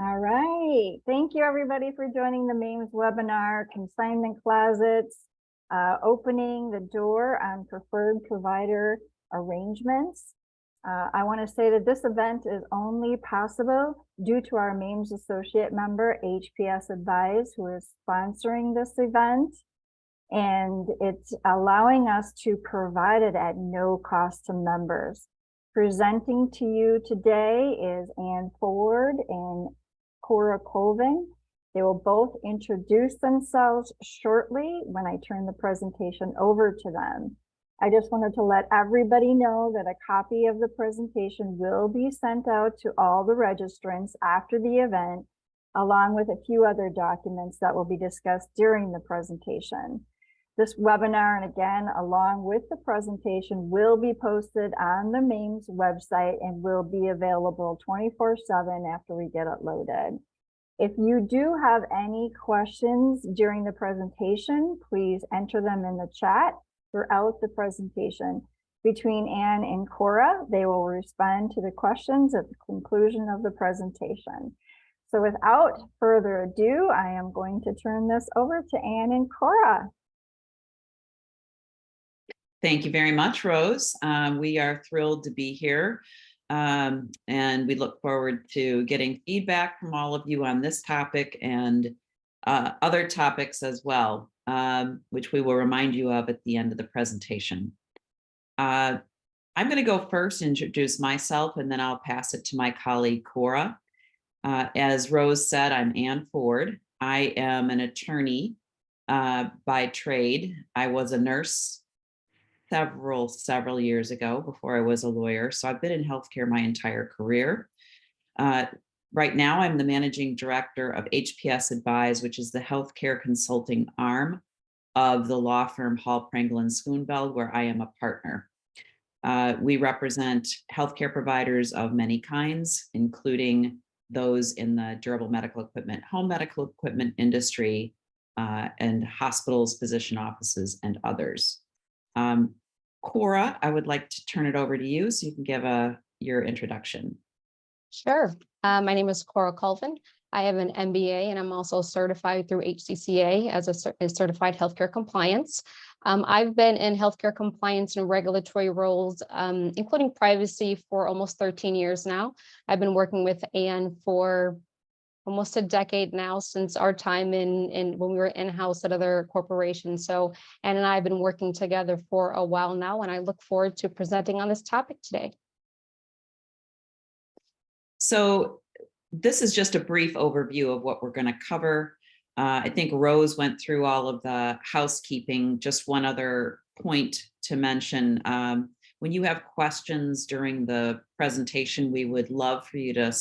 All right. Thank you, everybody, for joining the MAMES webinar, Consignment Closets, opening the door on preferred provider arrangements. I want to say that this event is only possible due to our MAMES associate member, HPS Advise, who is sponsoring this event. And it's allowing us to provide it at no cost to members. Presenting to you today is Ann Ford and Cora Colvin. They will both introduce themselves shortly when I turn the presentation over to them. I just wanted to let everybody know that a copy of the presentation will be sent out to all the registrants after the event, along with a few other documents that will be discussed during the presentation. This webinar, and again, along with the presentation, will be posted on the MAMES website and will be available 24/7 after we get it loaded. If you do have any questions during the presentation, please enter them in the chat throughout the presentation. Between Ann and Cora, they will respond to the questions at the conclusion of the presentation. So without further ado, I am going to turn this over to Ann and Cora. Thank you very much, Rose. We are thrilled to be here, and we look forward to getting feedback from all of you on this topic and other topics as well, which we will remind you of at the end of the presentation. I'm going to go first, introduce myself, and then I'll pass it to my colleague, Cora. As Rose said, I'm Ann Ford. I am an attorney by trade. I was a nurse several years ago before I was a lawyer. So I've been in healthcare my entire career. Right now, I'm the managing director of HPS Advise, which is the healthcare consulting arm of the law firm Hall, Pringle and Schoonveld, where I am a partner. We represent healthcare providers of many kinds, including those in the durable medical equipment, home medical equipment industry, and hospitals, physician offices, and others. Cora, I would like to turn it over to you so you can give your introduction. Sure. My name is Cora Colvin. I have an MBA and I'm also certified through HCCA as a certified healthcare compliance. I've been in healthcare compliance and regulatory roles, including privacy, for almost 13 years now. I've been working with Ann for almost a decade now, since our time in when we were in-house at other corporations. So Ann and I have been working together for a while now, and I look forward to presenting on this topic today. So this is just a brief overview of what we're going to cover. I think Rose went through all of the housekeeping. Just one other point to mention. When you have questions during the presentation, we would love for you to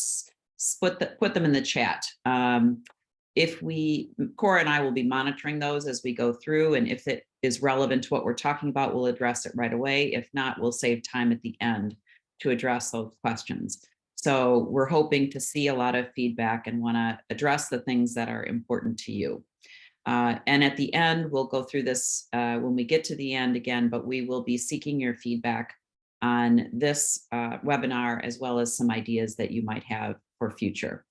put them in the chat. Cora and I will be monitoring those as we go through, and if it is relevant to what we're talking about, we'll address it right away. If not, we'll save time at the end to address those questions. So we're hoping to see a lot of feedback and want to address the things that are important to you. And at the end, we'll go through this when we get to the end again, but we will be seeking your feedback on this webinar, as well as some ideas that you might have for future.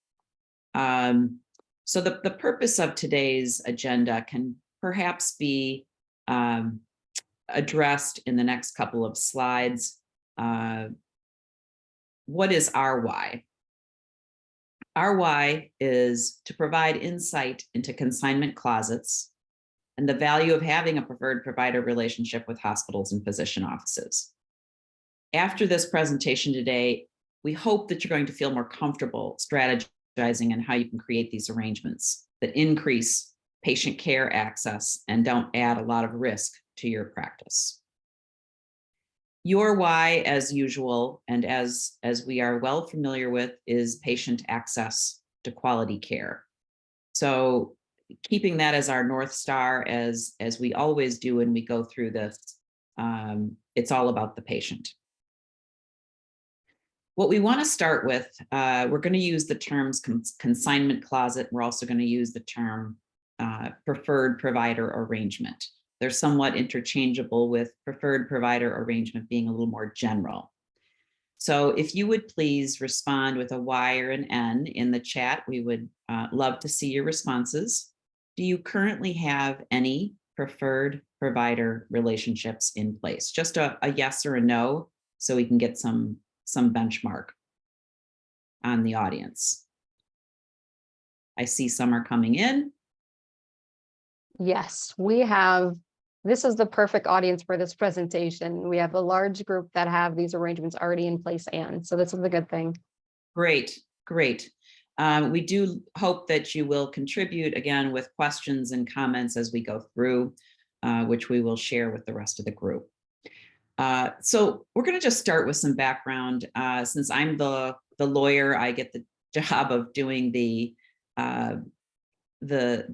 So the purpose of today's agenda can perhaps be addressed in the next couple of slides. What is our why? Our why is to provide insight into consignment closets and the value of having a preferred provider relationship with hospitals and physician offices. After this presentation today, we hope that you're going to feel more comfortable strategizing on how you can create these arrangements that increase patient care access and don't add a lot of risk to your practice. Your why, as usual, and as we are well familiar with, is patient access to quality care. So keeping that as our North Star, as we always do when we go through this, it's all about the patient. What we want to start with, we're going to use the terms consignment closet. We're also going to use the term preferred provider arrangement. They're somewhat interchangeable, with preferred provider arrangement being a little more general. So if you would please respond with a Y or an N in the chat, we would love to see your responses. Do you currently have any preferred provider relationships in place? Just a yes or a no, so we can get some benchmark on the audience. I see some are coming in. Yes, we have, this is the perfect audience for this presentation. We have a large group that have these arrangements already in place, Anne. So this is a good thing. Great, great. We do hope that you will contribute again with questions and comments as we go through, which we will share with the rest of the group. So we're going to just start with some background. Since I'm the lawyer, I get the job of doing the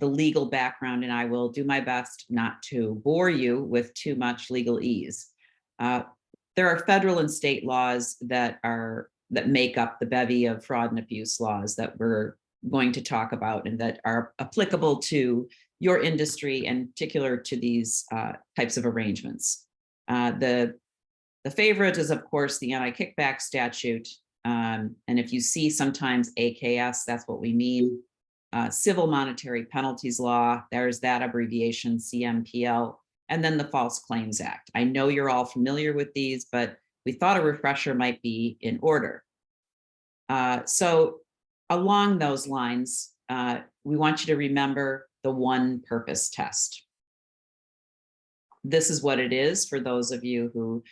legal background, and I will do my best not to bore you with too much legalese. There are federal and state laws that make up the bevy of fraud and abuse laws that we're going to talk about and that are applicable to your industry and particular to these types of arrangements. The favorite is, of course, the anti-kickback statute. And if you see sometimes AKS, that's what we mean. Civil monetary penalties law, there's that abbreviation, CMPL, and then the False Claims Act. I know you're all familiar with these, but we thought a refresher might be in order. So along those lines, we want you to remember the one purpose test. This is what it is for those of you who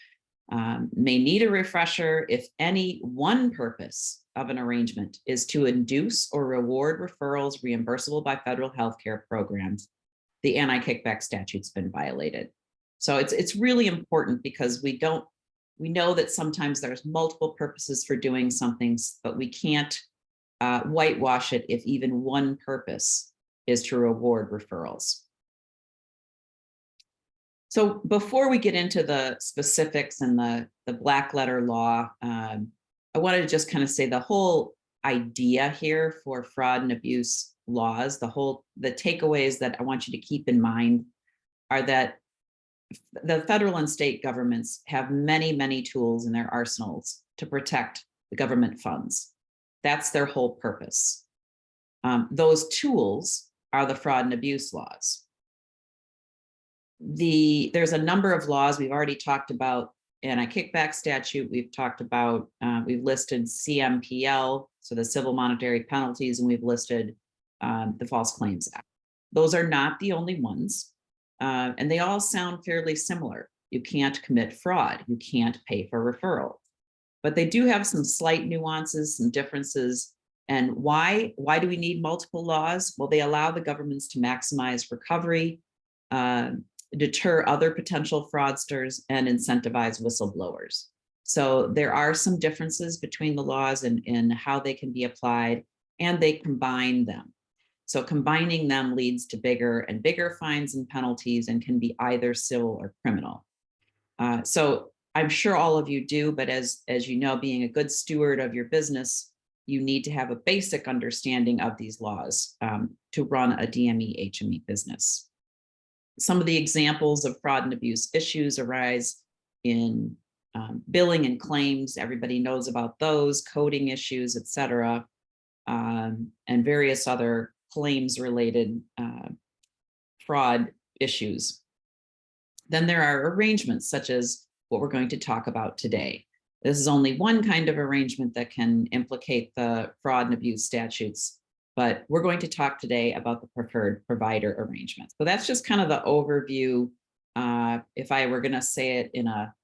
may need a refresher. If any one purpose of an arrangement is to induce or reward referrals reimbursable by federal healthcare programs, the anti-kickback statute's been violated. So it's really important because we know that sometimes there's multiple purposes for doing something, but we can't whitewash it if even one purpose is to reward referrals. So before we get into the specifics and the black letter law, I wanted to just kind of say the whole idea here for fraud and abuse laws, the takeaways that I want you to keep in mind are that the federal and state governments have many, many tools in their arsenals to protect the government funds. That's their whole purpose. Those tools are the fraud and abuse laws. There's a number of laws we've already talked about. Anti-kickback statute, we've talked about, we've listed CMPL, so the civil monetary penalties, and we've listed the False Claims Act. Those are not the only ones, and they all sound fairly similar. You can't commit fraud, you can't pay for referral, but they do have some slight nuances, some differences. And why do we need multiple laws? Well, they allow the governments to maximize recovery, deter other potential fraudsters, and incentivize whistleblowers. So there are some differences between the laws and how they can be applied, and they combine them. So combining them leads to bigger and bigger fines and penalties and can be either civil or criminal. So I'm sure all of you do, but as you know, being a good steward of your business, you need to have a basic understanding of these laws to run a DME HME business. Some of the examples of fraud and abuse issues arise in billing and claims. Everybody knows about those, coding issues, et cetera, and various other claims related fraud issues. Then there are arrangements such as what we're going to talk about today. This is only one kind of arrangement that can implicate the fraud and abuse statutes, but we're going to talk today about the preferred provider arrangement. So that's just kind of the overview. If I were going to say it in a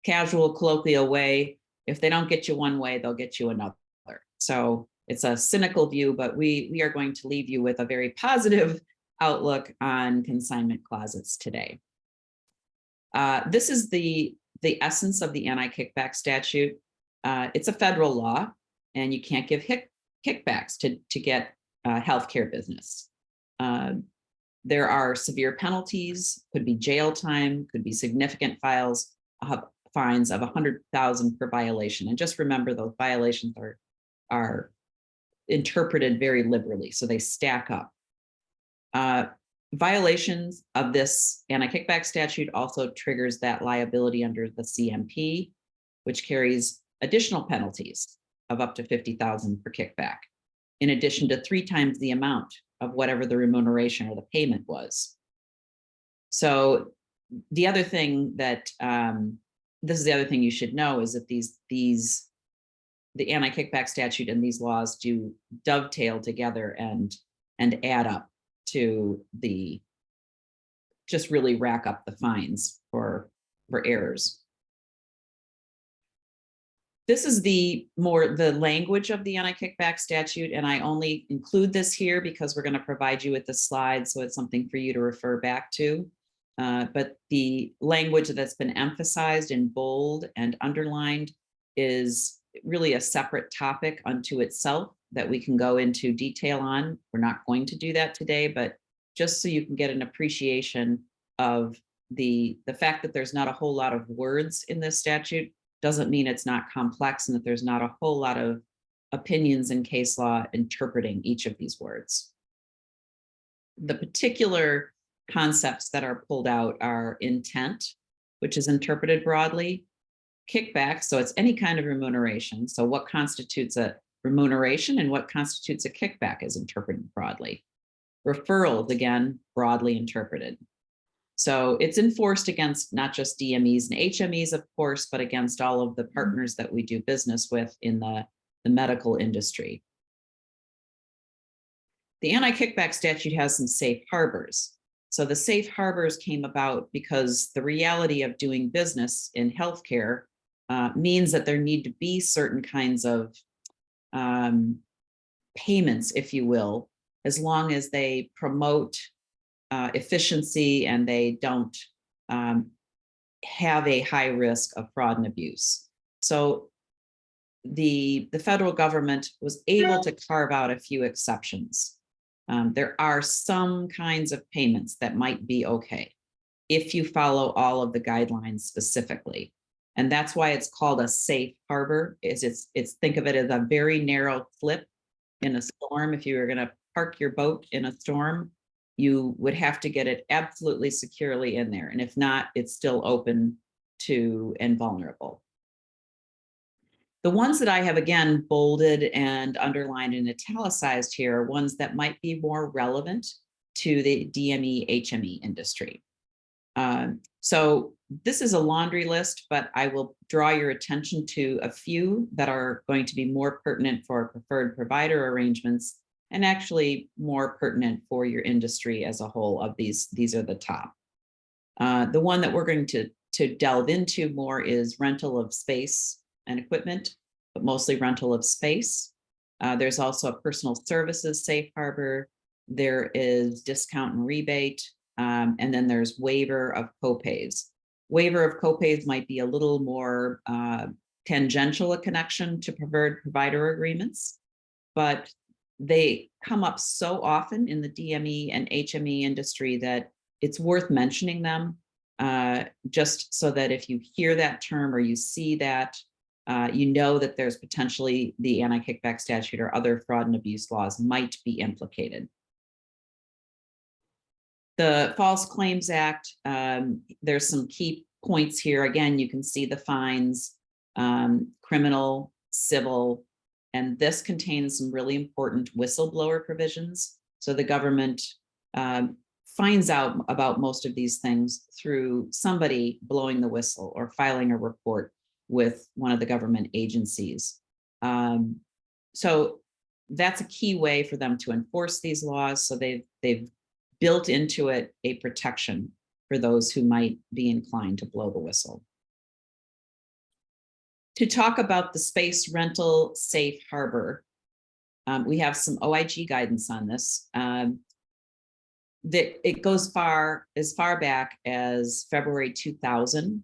casual, colloquial way, if they don't get you one way, they'll get you another. So it's a cynical view, but we are going to leave you with a very positive outlook on consignment closets today. This is the essence of the anti-kickback statute. It's a federal law, and you can't give kickbacks to get healthcare business. There are severe penalties, could be jail time, could be significant fines of 100,000 per violation. And just remember, those violations are interpreted very liberally, so they stack up. Violations of this anti-kickback statute also triggers that liability under the CMP. which carries additional penalties of up to $50,000 for kickback, in addition to 3 times the amount of whatever the remuneration or the payment was. So the other thing that, this is the other thing you should know, is that the anti-kickback statute and these laws do dovetail together and add up to just really rack up the fines for errors. This is the language of the anti-kickback statute, and I only include this here because we're going to provide you with the slides, so it's something for you to refer back to. But the language that's been emphasized in bold and underlined is really a separate topic unto itself that we can go into detail on. We're not going to do that today, but just so you can get an appreciation of the fact that there's not a whole lot of words in this statute doesn't mean it's not complex, and that there's not a whole lot of opinions in case law interpreting each of these words. The particular concepts that are pulled out are intent, which is interpreted broadly; kickback, so it's any kind of remuneration. So what constitutes a remuneration and what constitutes a kickback is interpreted broadly. Referrals, again, broadly interpreted. So it's enforced against not just DMEs and HMEs, of course, but against all of the partners that we do business with in the medical industry. The anti-kickback statute has some safe harbors. So the safe harbors came about because the reality of doing business in healthcare means that there need to be certain kinds of payments, if you will, as long as they promote efficiency and they don't have a high risk of fraud and abuse. So the federal government was able to carve out a few exceptions. There are some kinds of payments that might be okay if you follow all of the guidelines specifically. And that's why it's called a safe harbor. It's think of it as a very narrow slip in a storm. If you were going to park your boat in a storm, you would have to get it absolutely securely in there. And if not, it's still open to and vulnerable. The ones that I have, again, bolded and underlined and italicized here are ones that might be more relevant to the DME HME industry. So this is a laundry list, but I will draw your attention to a few that are going to be more pertinent for preferred provider arrangements and actually more pertinent for your industry as a whole. Of these are the top. The one that we're going to delve into more is rental of space and equipment, but mostly rental of space. There's also a personal services safe harbor. There is discount and rebate, and then there's waiver of copays. Waiver of copays might be a little more tangential a connection to preferred provider agreements, but they come up so often in the DME and HME industry that it's worth mentioning them, just so that if you hear that term or you see that, you know that there's potentially the anti-kickback statute or other fraud and abuse laws might be implicated. The False Claims Act, there's some key points here. Again, you can see the fines, criminal, civil, and this contains some really important whistleblower provisions. So the government finds out about most of these things through somebody blowing the whistle or filing a report with one of the government agencies. So that's a key way for them to enforce these laws. So they've built into it a protection for those who might be inclined to blow the whistle. To talk about the space rental safe harbor, we have some OIG guidance on this. That it goes as far back as February 2000,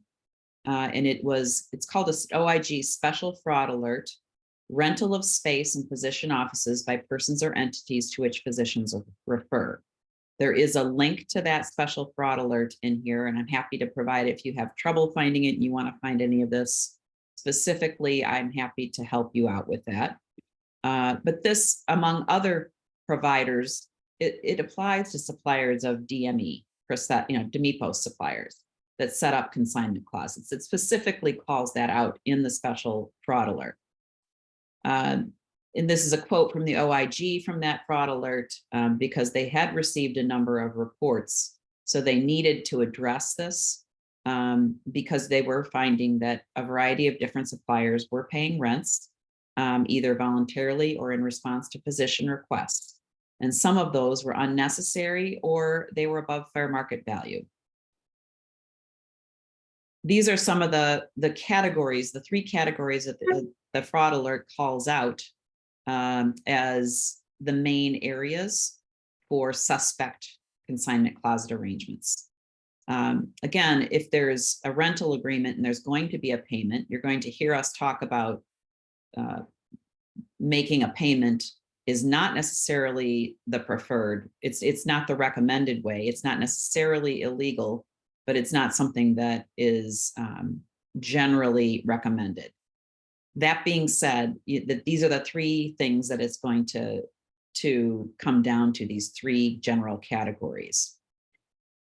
and it's called a OIG Special Fraud Alert: rental of space in physician offices by persons or entities to which physicians refer. There is a link to that special fraud alert in here, and I'm happy to provide it if you have trouble finding it and you want to find any of this specifically. I'm happy to help you out with that. But this, among other providers, it applies to suppliers of DME, DMEPOS suppliers. that set up consignment closets. It specifically calls that out in the special fraud alert. And this is a quote from the OIG from that fraud alert, because they had received a number of reports. So they needed to address this because they were finding that a variety of different suppliers were paying rents, either voluntarily or in response to physician requests. And some of those were unnecessary or they were above fair market value. These are some of the categories, the three categories that the fraud alert calls out as the main areas for suspect consignment closet arrangements. Again, if there's a rental agreement and there's going to be a payment, you're going to hear us talk about making a payment is not necessarily the preferred. It's not the recommended way. It's not necessarily illegal, but it's not something that is generally recommended. That being said, that these are the three things that it's going to come down to, these three general categories.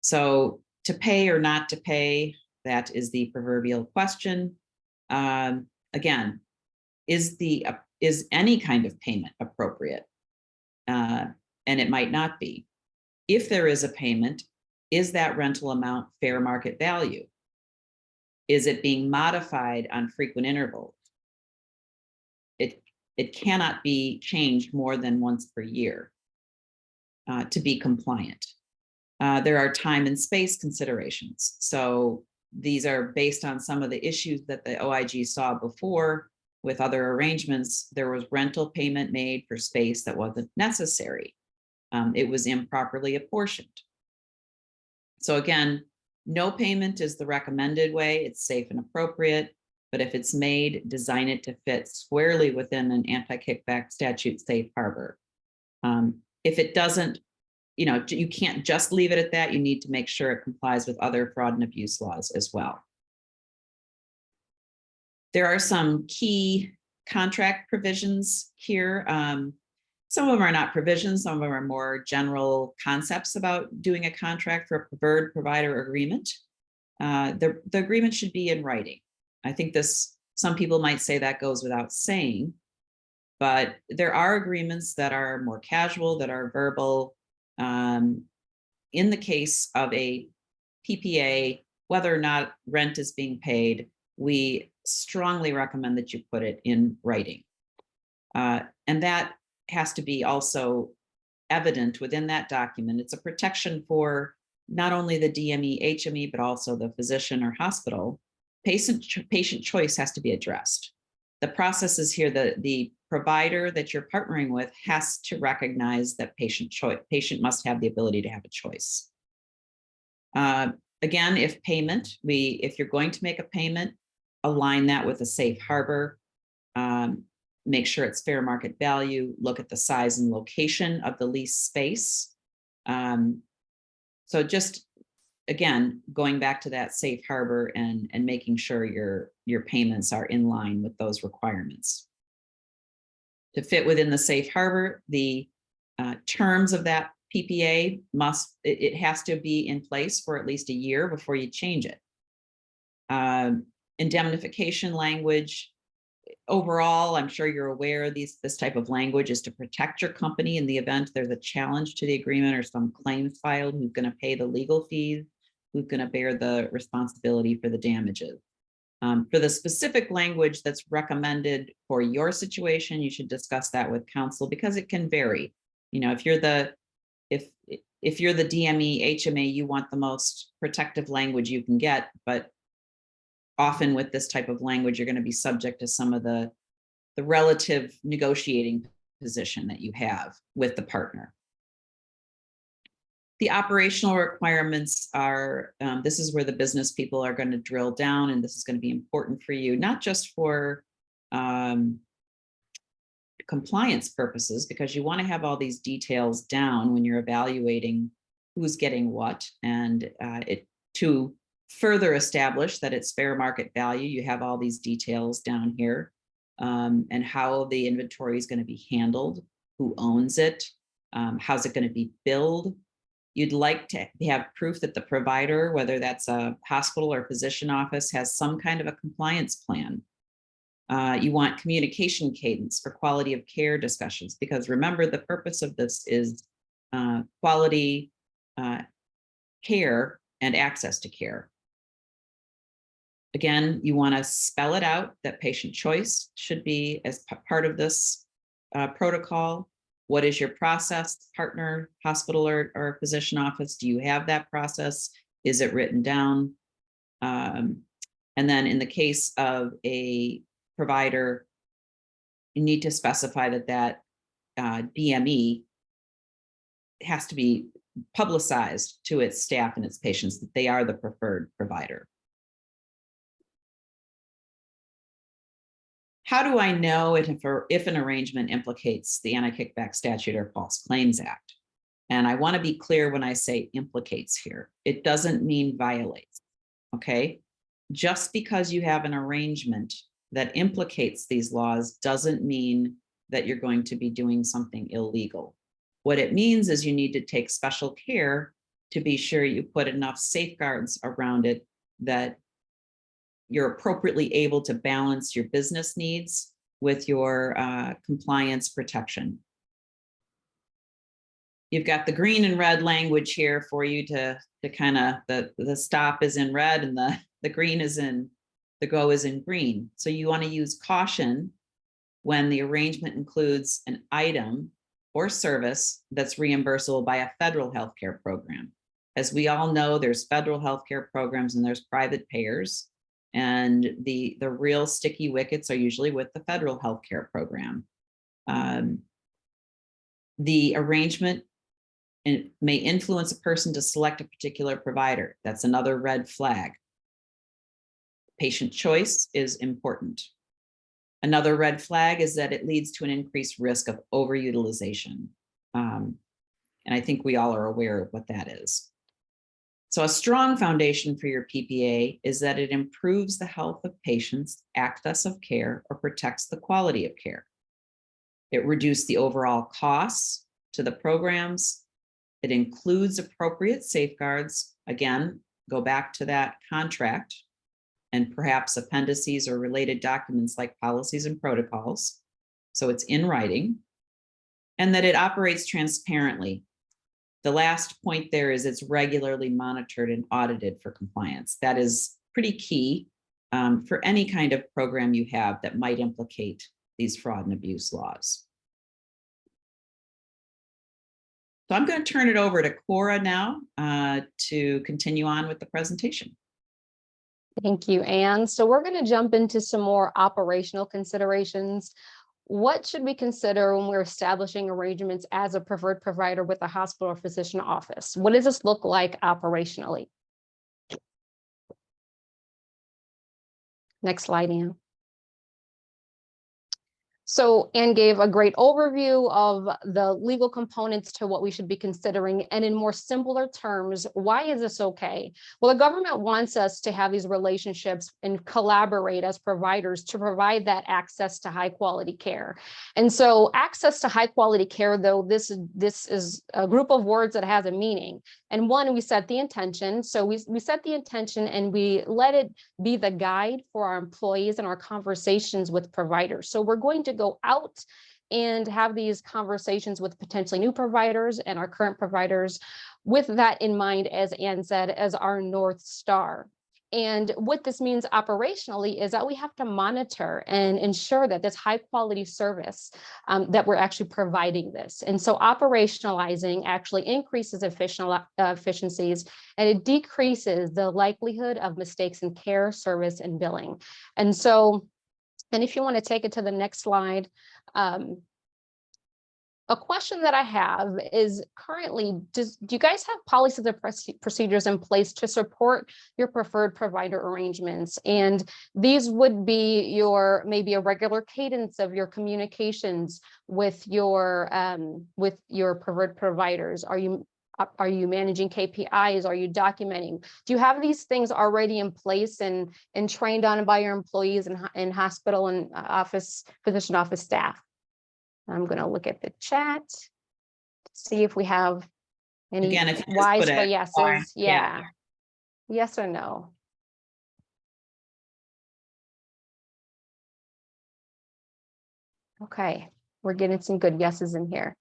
So to pay or not to pay, that is the proverbial question. Again, is any kind of payment appropriate? And it might not be. If there is a payment, is that rental amount fair market value? Is it being modified on frequent intervals? It cannot be changed more than once per year to be compliant. There are time and space considerations. So these are based on some of the issues that the OIG saw before with other arrangements. There was rental payment made for space that wasn't necessary. It was improperly apportioned. So again, no payment is the recommended way. It's safe and appropriate. But if it's made, design it to fit squarely within an anti-kickback statute safe harbor. If it doesn't, you can't just leave it at that. You need to make sure it complies with other fraud and abuse laws as well. There are some key contract provisions here. Some of them are not provisions, some of them are more general concepts about doing a contract for a preferred provider agreement. The agreement should be in writing. I think some people might say that goes without saying, but there are agreements that are more casual, that are verbal. In the case of a PPA, whether or not rent is being paid, we strongly recommend that you put it in writing. And that has to be also evident within that document. It's a protection for not only the DME, HME, but also the physician or hospital. Patient choice has to be addressed. The process is here that the provider that you're partnering with has to recognize that patient must have the ability to have a choice. Again, if you're going to make a payment, align that with a safe harbor. Make sure it's fair market value. Look at the size and location of the lease space. So just, again, going back to that safe harbor and making sure your payments are in line with those requirements. To fit within the safe harbor, the terms of that PPA it has to be in place for at least a year before you change it. Indemnification language. Overall, I'm sure you're aware this type of language is to protect your company in the event there's a challenge to the agreement or some claims filed. Who's going to pay the legal fees? Who's going to bear the responsibility for the damages? For the specific language that's recommended for your situation, you should discuss that with counsel because it can vary. If you're the DME, HMA, you want the most protective language you can get, but often with this type of language, you're going to be subject to some of the relative negotiating position that you have with the partner. The operational requirements are, this is where the business people are going to drill down, and this is going to be important for you, not just for compliance purposes, because you want to have all these details down when you're evaluating who's getting what, and to further establish that it's fair market value, you have all these details down here, and how the inventory is going to be handled, who owns it, how's it going to be billed, You'd like to have proof that the provider, whether that's a hospital or physician office, has some kind of a compliance plan. You want communication cadence for quality of care discussions, because remember, the purpose of this is quality care and access to care. Again, you want to spell it out that patient choice should be as part of this protocol. What is your process, partner, hospital or physician office? Do you have that process? Is it written down? And then in the case of a provider, you need to specify that DME has to be publicized to its staff and its patients that they are the preferred provider. How do I know if an arrangement implicates the Anti-Kickback Statute or False Claims Act? And I want to be clear when I say implicates here. It doesn't mean violates, okay? Just because you have an arrangement that implicates these laws doesn't mean that you're going to be doing something illegal. What it means is you need to take special care to be sure you put enough safeguards around it that you're appropriately able to balance your business needs with your compliance protection. You've got the green and red language here for you to kind of, the stop is in red and the green is in, the go is in green. So you want to use caution when the arrangement includes an item or service that's reimbursable by a federal healthcare program. As we all know, there's federal healthcare programs and there's private payers. And the real sticky wickets are usually with the federal healthcare program. The arrangement may influence a person to select a particular provider. That's another red flag. Patient choice is important. Another red flag is that it leads to an increased risk of overutilization. And I think we all are aware of what that is. So a strong foundation for your PPA is that it improves the health of patients, access of care, or protects the quality of care. It reduces the overall costs to the programs. It includes appropriate safeguards. Again, go back to that contract and perhaps appendices or related documents like policies and protocols. So it's in writing, and that it operates transparently. The last point there is it's regularly monitored and audited for compliance. That is pretty key for any kind of program you have that might implicate these fraud and abuse laws. So I'm going to turn it over to Cora now to continue on with the presentation. Thank you, Anne. So we're going to jump into some more operational considerations. What should we consider when we're establishing arrangements as a preferred provider with a hospital or physician office? What does this look like operationally? Next slide, Anne. So Anne gave a great overview of the legal components to what we should be considering. And in more simpler terms, why is this okay? Well, the government wants us to have these relationships and collaborate as providers to provide that access to high quality care. And so access to high quality care, though, this is a group of words that has a meaning. And one, we set the intention. So we set the intention and we let it be the guide for our employees and our conversations with providers. So we're going to go out and have these conversations with potentially new providers and our current providers with that in mind, as Anne said, as our North Star. And what this means operationally is that we have to monitor and ensure that this high quality service, that we're actually providing this. And so operationalizing actually increases efficiencies, and it decreases the likelihood of mistakes in care, service, and billing. And so, and if you want to take it to the next slide, a question that I have is currently, do you guys have policies or procedures in place to support your preferred provider arrangements? And these would be your, maybe a regular cadence of your communications with your preferred providers. Are you managing KPIs? Are you documenting? Do you have these things already in place and trained on by your employees and hospital and physician office staff? I'm going to look at the chat to see if we have Any Again, if you just whys put for it, yeses? yeah. Yeah. Yes or no? Okay, we're getting some good yeses in here.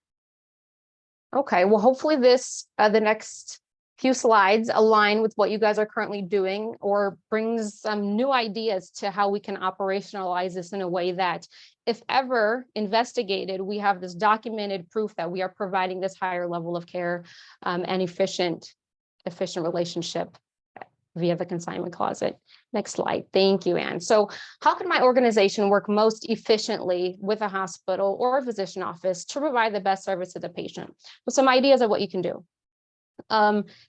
Okay, well, hopefully this, the next few slides align with what you guys are currently doing or brings some new ideas to how we can operationalize this in a way that if ever investigated, we have this documented proof that we are providing this higher level of care and efficient relationship via the consignment closet. Next slide. Thank you, Anne. So how can my organization work most efficiently with a hospital or a physician office to provide the best service to the patient? With some ideas of what you can do.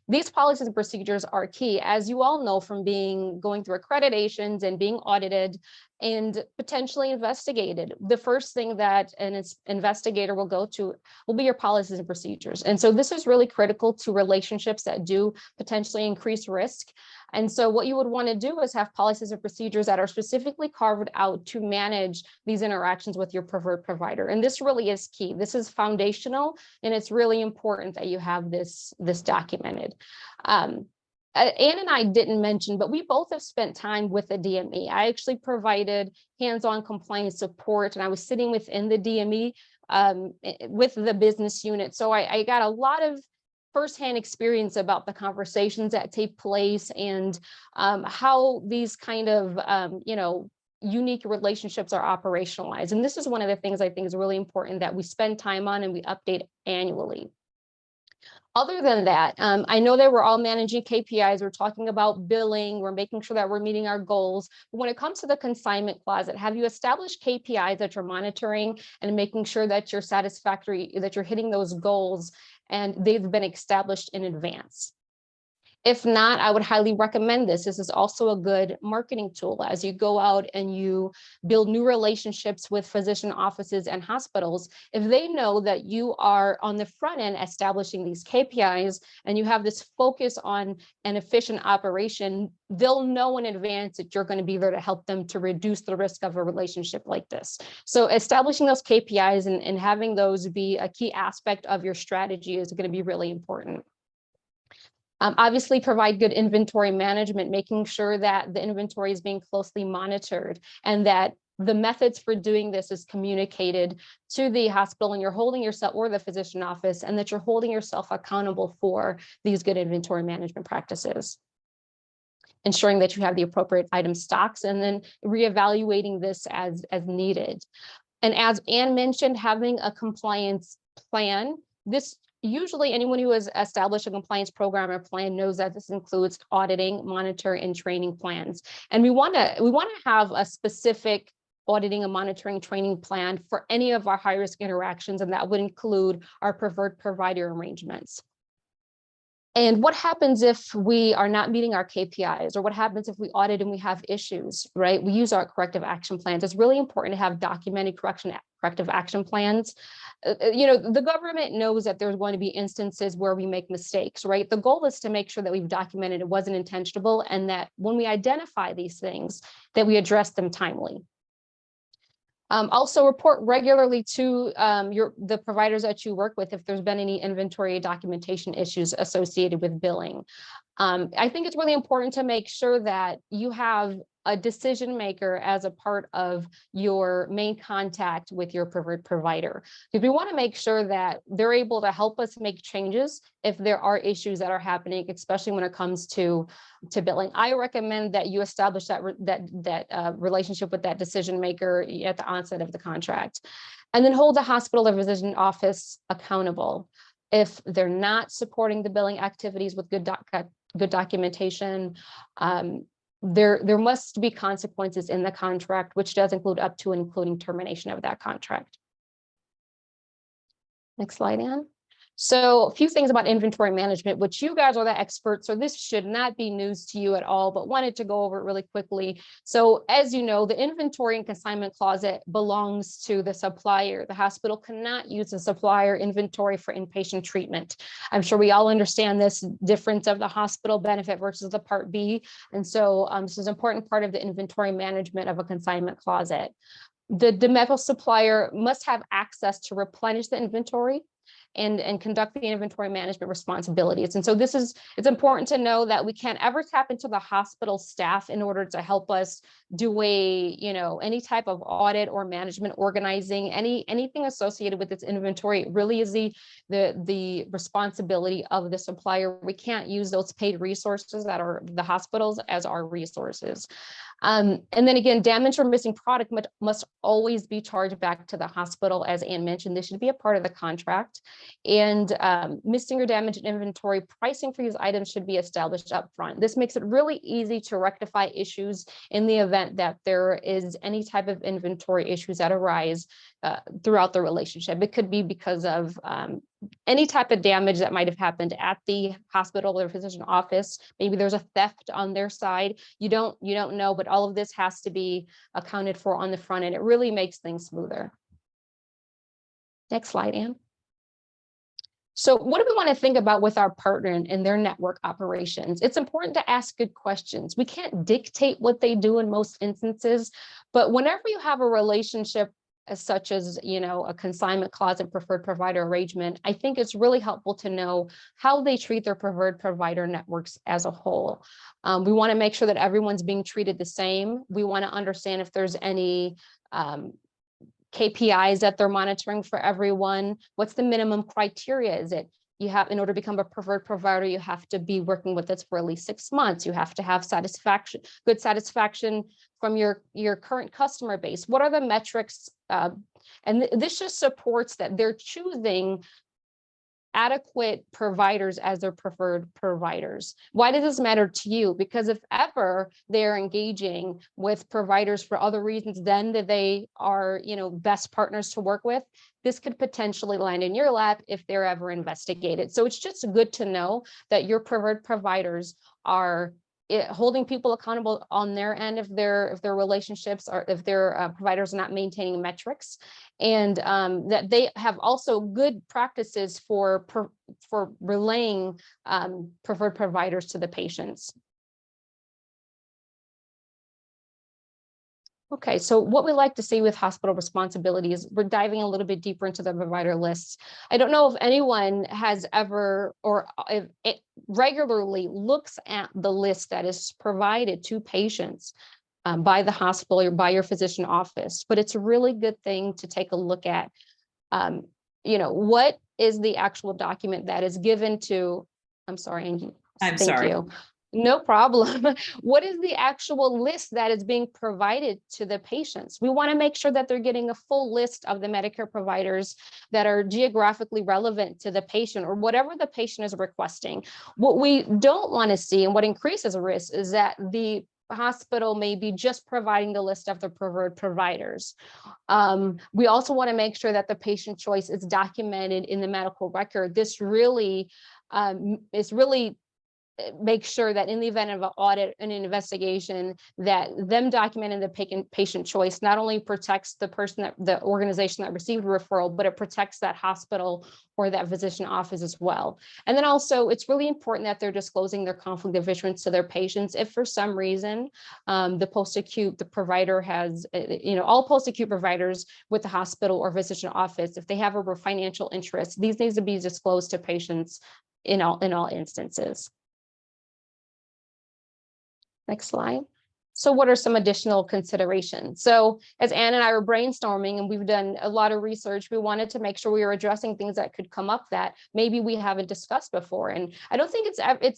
These policies and procedures are key, as you all know from going through accreditations and being audited and potentially investigated. The first thing that an investigator will go to will be your policies and procedures. And so this is really critical to relationships that do potentially increase risk. And so what you would want to do is have policies and procedures that are specifically carved out to manage these interactions with your preferred provider. And this really is key. This is foundational, and it's really important that you have this documented. Anne and I didn't mention, but we both have spent time with the DME. I actually provided hands-on compliance support, and I was sitting within the DME with the business unit. So I got a lot of firsthand experience about the conversations that take place and how these kind of, unique relationships are operationalized. And this is one of the things I think is really important that we spend time on and we update annually. Other than that, I know that we're all managing KPIs. We're talking about billing. We're making sure that we're meeting our goals. But when it comes to the consignment closet, have you established KPIs that you're monitoring and making sure that you're satisfactory, that you're hitting those goals and they've been established in advance? If not, I would highly recommend this. This is also a good marketing tool as you go out and you build new relationships with physician offices and hospitals. If they know that you are on the front end establishing these KPIs and you have this focus on an efficient operation, they'll know in advance that you're going to be there to help them to reduce the risk of a relationship like this. So establishing those KPIs and having those be a key aspect of your strategy is going to be really important. Obviously, provide good inventory management, making sure that the inventory is being closely monitored and that the methods for doing this is communicated to the hospital and you're holding yourself or the physician office and that you're holding yourself accountable for these good inventory management practices. Ensuring that you have the appropriate item stocks and then reevaluating this as needed. And as Anne mentioned, having a compliance plan. This usually anyone who has established a compliance program or plan knows that this includes auditing, monitoring, and training plans. And we want to have a specific auditing and monitoring training plan for any of our high-risk interactions, and that would include our preferred provider arrangements. And what happens if we are not meeting our KPIs, or what happens if we audit and we have issues, right? We use our corrective action plans. It's really important to have documented corrective action plans. The government knows that there's going to be instances where we make mistakes, right? The goal is to make sure that we've documented it wasn't intentional and that when we identify these things, that we address them timely. Also report regularly to the providers that you work with if there's been any inventory documentation issues associated with billing. I think it's really important to make sure that you have a decision maker as a part of your main contact with your preferred provider, because we want to make sure that they're able to help us make changes if there are issues that are happening, especially when it comes to billing. I recommend that you establish that relationship with that decision maker at the onset of the contract, and then hold the hospital or physician office accountable if they're not supporting the billing activities with good documentation. There must be consequences in the contract, which does include up to and including termination of that contract. Next slide, Anne. So a few things about inventory management, which you guys are the experts, so this should not be news to you at all, but wanted to go over it really quickly. So as you know, the inventory and consignment closet belongs to the supplier. The hospital cannot use the supplier inventory for inpatient treatment. I'm sure we all understand this difference of the hospital benefit versus the Part B. And so this is an important part of the inventory management of a consignment closet. The DMEPOS supplier must have access to replenish the inventory and conduct the inventory management responsibilities. And so it's important to know that we can't ever tap into the hospital staff in order to help us do any type of audit or management organizing, anything associated with this inventory. It really is the responsibility of the supplier. We can't use those paid resources that are the hospitals as our resources. And then again, damaged or missing product must always be charged back to the hospital. As Ann mentioned, this should be a part of the contract. And missing or damaged inventory pricing for these items should be established up front. This makes it really easy to rectify issues in the event that there is any type of inventory issues that arise throughout the relationship. It could be because of any type of damage that might have happened at the hospital or physician office. Maybe there's a theft on their side. You don't know, but all of this has to be accounted for on the front end. It really makes things smoother. Next slide, Ann. So what do we want to think about with our partner and their network operations? It's important to ask good questions. We can't dictate what they do in most instances, but whenever you have a relationship such as, a consignment clause and preferred provider arrangement, I think it's really helpful to know how they treat their preferred provider networks as a whole. We want to make sure that everyone's being treated the same. We want to understand if there's any KPIs that they're monitoring for everyone. What's the minimum criteria? Is it in order to become a preferred provider, you have to be working with us for at least 6 months. You have to have good satisfaction from your current customer base. What are the metrics? And this just supports that they're choosing adequate providers as their preferred providers. Why does this matter to you? Because if ever they're engaging with providers for other reasons than that they are, best partners to work with, this could potentially land in your lap if they're ever investigated. So it's just good to know that your preferred providers are holding people accountable on their end if their relationships or if their providers are not maintaining metrics, and that they have also good practices for relaying preferred providers to the patients. Okay, so what we like to see with hospital responsibility is we're diving a little bit deeper into the provider lists. I don't know if anyone has ever or if it regularly looks at the list that is provided to patients by the hospital or by your physician office, but it's a really good thing to take a look at. What is the actual document that is given to, I'm sorry, Angie. I'm Thank sorry. you. No problem. What is the actual list that is being provided to the patients? We want to make sure that they're getting a full list of the Medicare providers that are geographically relevant to the patient or whatever the patient is requesting. What we don't want to see and what increases risk is that the hospital may be just providing the list of the preferred providers. We also want to make sure that the patient choice is documented in the medical record. This really make sure that in the event of an audit and an investigation, that them documenting the patient choice not only protects the organization that received a referral, but it protects that hospital or that physician office as well. And then also, it's really important that they're disclosing their conflict of interest to their patients. If for some reason the provider has, all post-acute providers with the hospital or physician office, if they have a financial interest, these need to be disclosed to patients in all instances. Next slide. So what are some additional considerations? So as Ann and I were brainstorming and we've done a lot of research, we wanted to make sure we were addressing things that could come up that maybe we haven't discussed before. And I don't think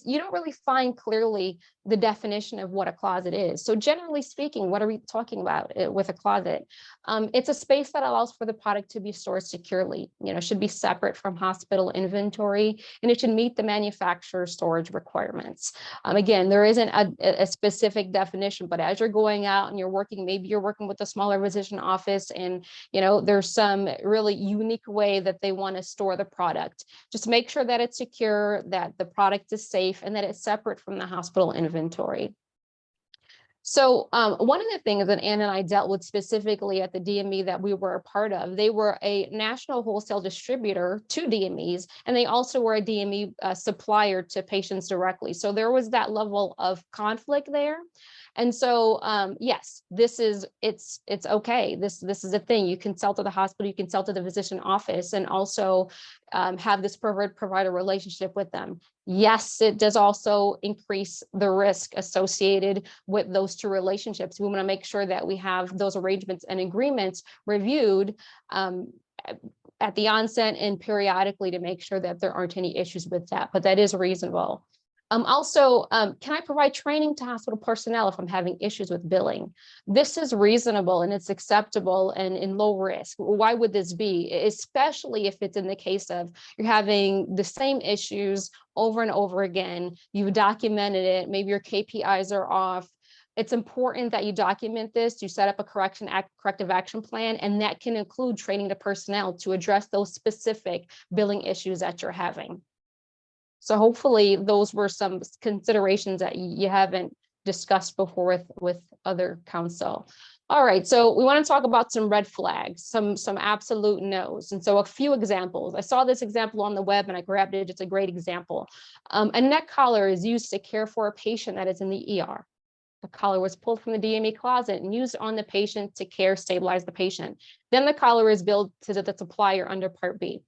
you don't really find clearly the definition of what a closet is. So generally speaking, what are we talking about with a closet? It's a space that allows for the product to be stored securely. It should be separate from hospital inventory, and it should meet the manufacturer's storage requirements. Again, there isn't a specific definition, but as you're going out and maybe you're working with a smaller physician office, and there's some really unique way that they want to store the product. Just make sure that it's secure, that the product is safe, and that it's separate from the hospital inventory. So one of the things that Ann and I dealt with specifically at the DME that we were a part of, they were a national wholesale distributor to DMEs, and they also were a DME supplier to patients directly. So there was that level of conflict there. And so, yes, it's okay. This is a thing. You can sell to the hospital, you can sell to the physician office, and also have this preferred provider relationship with them. Yes, it does also increase the risk associated with those two relationships. We want to make sure that we have those arrangements and agreements reviewed at the onset and periodically to make sure that there aren't any issues with that, but that is reasonable. Also, can I provide training to hospital personnel if I'm having issues with billing? This is reasonable and it's acceptable and in low risk. Why would this be? Especially if it's in the case of you're having the same issues over and over again, you've documented it, maybe your KPIs are off. It's important that you document this, you set up a corrective action plan, and that can include training the personnel to address those specific billing issues that you're having. So hopefully those were some considerations that you haven't discussed before with other counsel. All right, so we want to talk about some red flags, some absolute no's. And so a few examples. I saw this example on the web and I grabbed it. It's a great example. A neck collar is used to care for a patient that is in the ER. The collar was pulled from the DME closet and used on the patient to stabilize the patient. Then the collar is billed to the supplier under Part B.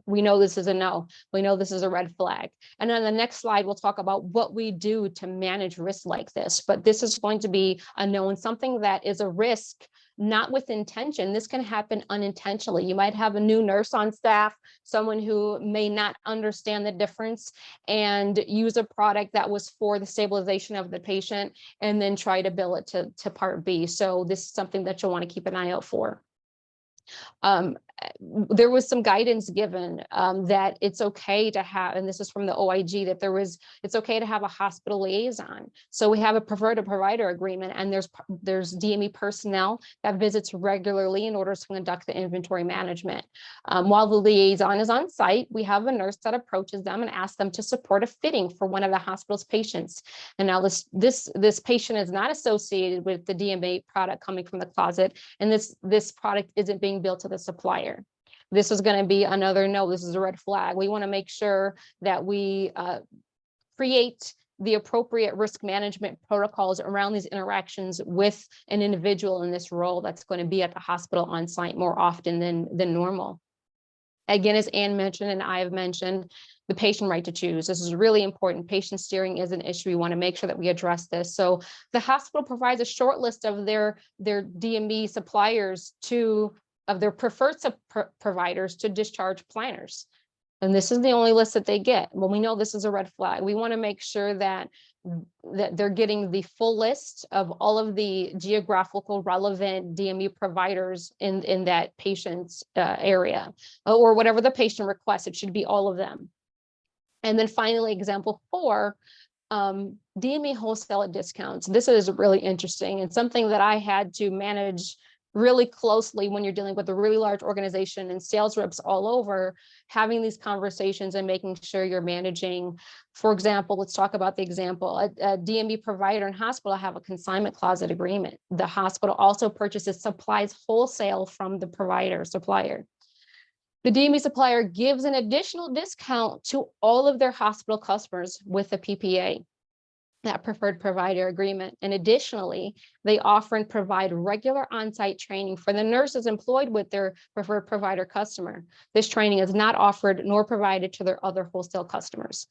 We know this is a no. We know this is a red flag. And on the next slide, we'll talk about what we do to manage risks like this. But this is going to be a no, and something that is a risk, not with intention. This can happen unintentionally. You might have a new nurse on staff, someone who may not understand the difference and use a product that was for the stabilization of the patient and then try to bill it to Part B. So this is something that you'll want to keep an eye out for. There was some guidance given that it's okay to have, and this is from the OIG, that it's okay to have a hospital liaison. So we have a preferred provider agreement, and there's DME personnel that visits regularly in order to conduct the inventory management. While the liaison is on site, we have a nurse that approaches them and asks them to support a fitting for one of the hospital's patients. And now this patient is not associated with the DME product coming from the closet, and this product isn't being billed to the supplier. This is going to be another no. This is a red flag. We want to make sure that we create the appropriate risk management protocols around these interactions with an individual in this role that's going to be at the hospital on site more often than normal. Again, as Ann mentioned and I have mentioned, the patient right to choose. This is really important. Patient steering is an issue. We want to make sure that we address this. So the hospital provides a short list of their DME suppliers of their preferred providers to discharge planners. And this is the only list that they get. Well, we know this is a red flag. We want to make sure that they're getting the full list of all of the geographical relevant DME providers in that patient's area, or whatever the patient requests. It should be all of them. And then finally, example 4, DME wholesale at discounts. This is really interesting and something that I had to manage really closely when you're dealing with a really large organization and sales reps all over, having these conversations and making sure you're managing. For example, let's talk about the example. A DME provider and hospital have a consignment closet agreement. The hospital also purchases supplies wholesale from the supplier. The DME supplier gives an additional discount to all of their hospital customers with a PPA. That preferred provider agreement. And additionally, they offer and provide regular on-site training for the nurses employed with their preferred provider customer. This training is not offered nor provided to their other wholesale customers.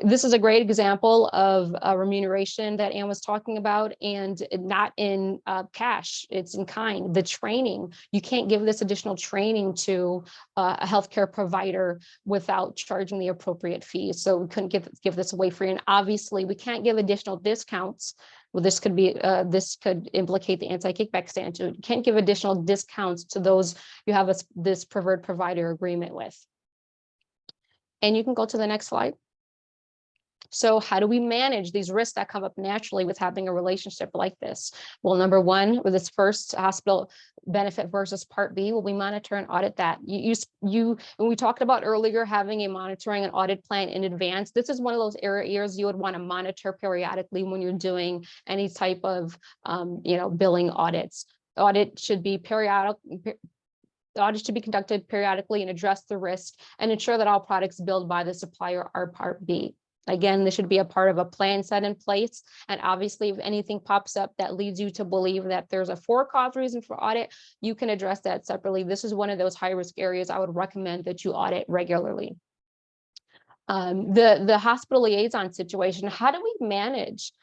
This is a great example of remuneration that Ann was talking about, and not in cash, it's in kind. The training, you can't give this additional training to a healthcare provider without charging the appropriate fees. So we couldn't give this away free. And obviously we can't give additional discounts. Well, this could implicate the anti-kickback statute. You can't give additional discounts to those you have this preferred provider agreement with. And you can go to the next slide. So how do we manage these risks that come up naturally with having a relationship like this? Well, number one, with this first hospital benefit versus Part B, well, we monitor and audit that. When we talked about earlier, having a monitoring and audit plan in advance, this is one of those areas you would want to monitor periodically when you're doing any type of, billing audits. Audit should be periodic. The audit should be conducted periodically and address the risk and ensure that all products billed by the supplier are Part B. Again, this should be a part of a plan set in place. And obviously, if anything pops up that leads you to believe that there's a for-cause reason for audit, you can address that separately. This is one of those high-risk areas I would recommend that you audit regularly. The hospital liaison situation, how do we manage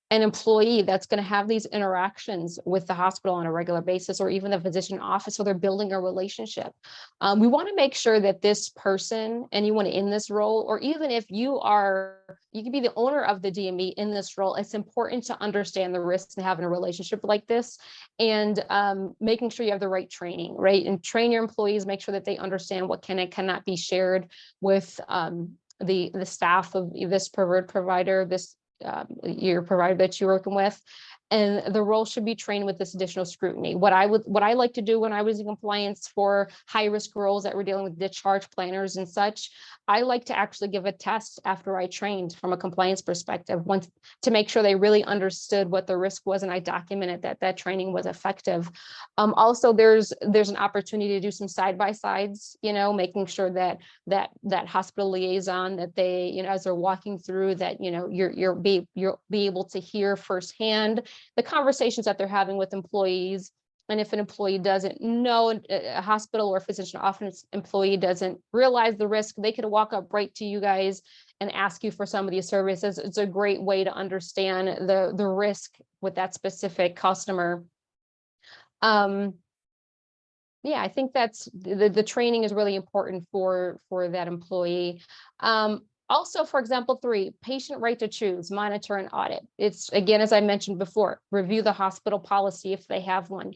an employee that's going to have these interactions with the hospital on a regular basis, or even the physician office, so they're building a relationship? We want to make sure that this person, anyone in this role, or even if you can be the owner of the DME in this role, it's important to understand the risks of having a relationship like this, and making sure you have the right training, right? And train your employees, make sure that they understand what can and cannot be shared with the staff of this preferred provider, your provider that you're working with, and the role should be trained with this additional scrutiny. What I like to do when I was in compliance for high risk roles that were dealing with discharge planners and such, I like to actually give a test after I trained from a compliance perspective, to make sure they really understood what the risk was, and I documented that training was effective. Also, there's an opportunity to do some side-by-sides, making sure that hospital liaison, that they, as they're walking through, that, you'll be able to hear firsthand the conversations that they're having with employees. And if an employee doesn't know, a hospital or physician office employee doesn't realize the risk, they could walk up right to you guys and ask you for some of these services. It's a great way to understand the risk with that specific customer. Yeah, I think that's the training is really important for that employee. Also, for example, 3, patient right to choose, monitor and audit. It's, again, as I mentioned before, review the hospital policy if they have one.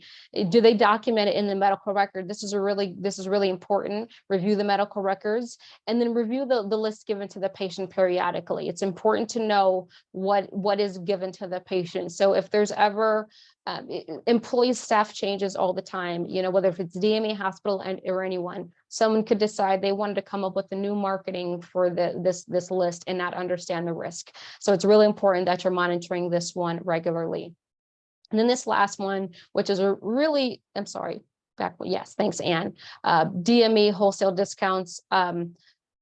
Do they document it in the medical record? This is really important. Review the medical records, and then review the list given to the patient periodically. It's important to know what is given to the patient. So if there's ever employees, staff changes all the time, whether if it's DME, hospital, or anyone, someone could decide they wanted to come up with a new marketing for this list and not understand the risk. So it's really important that you're monitoring this one regularly. And then this last one, which is yes, thanks, Anne. DME wholesale discounts.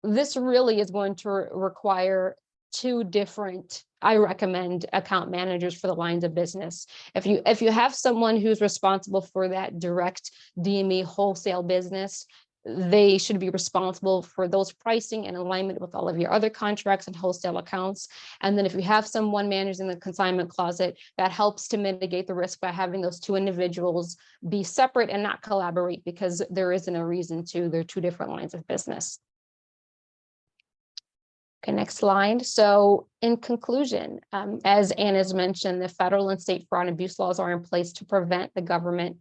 This really is going to require 2 different, I recommend, account managers for the lines of business. If you have someone who's responsible for that direct DME wholesale business, they should be responsible for those pricing and alignment with all of your other contracts and wholesale accounts. And then if you have someone managing the consignment closet, that helps to mitigate the risk by having those 2 individuals be separate and not collaborate, because there isn't a reason to. They're 2 different lines of business. Okay, next slide. So in conclusion, as Anne has mentioned, the federal and state fraud and abuse laws are in place to protect the government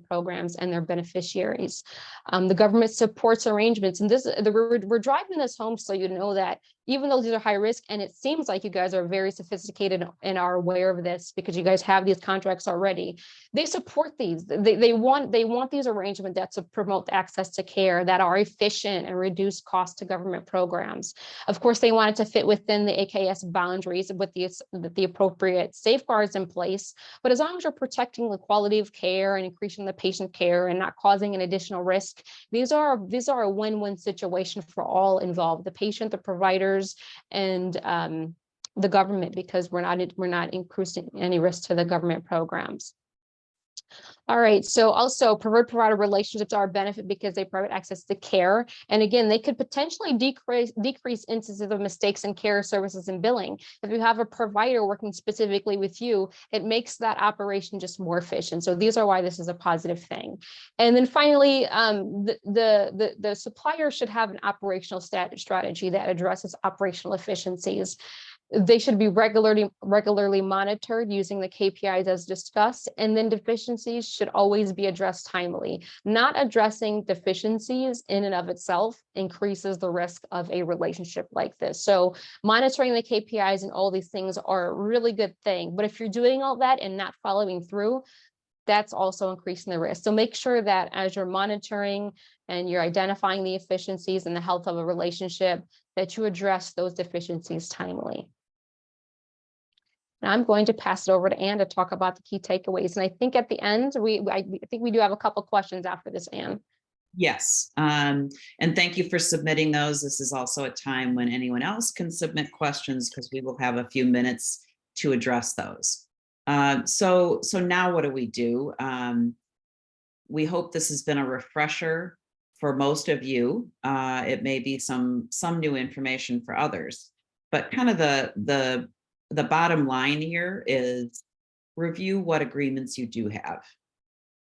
programs and their beneficiaries. The government supports arrangements, and we're driving this home so you know that even though these are high risk, and it seems like you guys are very sophisticated and are aware of this because you guys have these contracts already, they support these. They want these arrangements that to promote access to care, that are efficient and reduce cost to government programs. Of course, they want it to fit within the AKS boundaries with the appropriate safeguards in place. But as long as you're protecting the quality of care and increasing the patient care and not causing an additional risk, these are a win-win situation for all involved: the patient, the providers, and the government, because we're not increasing any risk to the government programs. All right, so also preferred provider relationships are a benefit because they provide access to care. And again, they could potentially decrease instances of mistakes in care services and billing. If you have a provider working specifically with you, it makes that operation just more efficient. So these are why this is a positive thing. And then finally, the supplier should have an operational strategy that addresses operational efficiencies. They should be regularly monitored using the KPIs as discussed, and then deficiencies should always be addressed timely. Not addressing deficiencies in and of itself increases the risk of a relationship like this. So monitoring the KPIs and all these things are a really good thing, but if you're doing all that and not following through, that's also increasing the risk. So make sure that as you're monitoring and you're identifying the efficiencies and the health of a relationship, that you address those deficiencies timely. Now I'm going to pass it over to Anne to talk about the key takeaways. And I think at the end, I think we do have a couple questions after this, Anne. Yes, and thank you for submitting those. This is also a time when anyone else can submit questions because we will have a few minutes to address those. So now what do we do? We hope this has been a refresher for most of you. It may be some new information for others, but kind of the bottom line here is review what agreements you do have.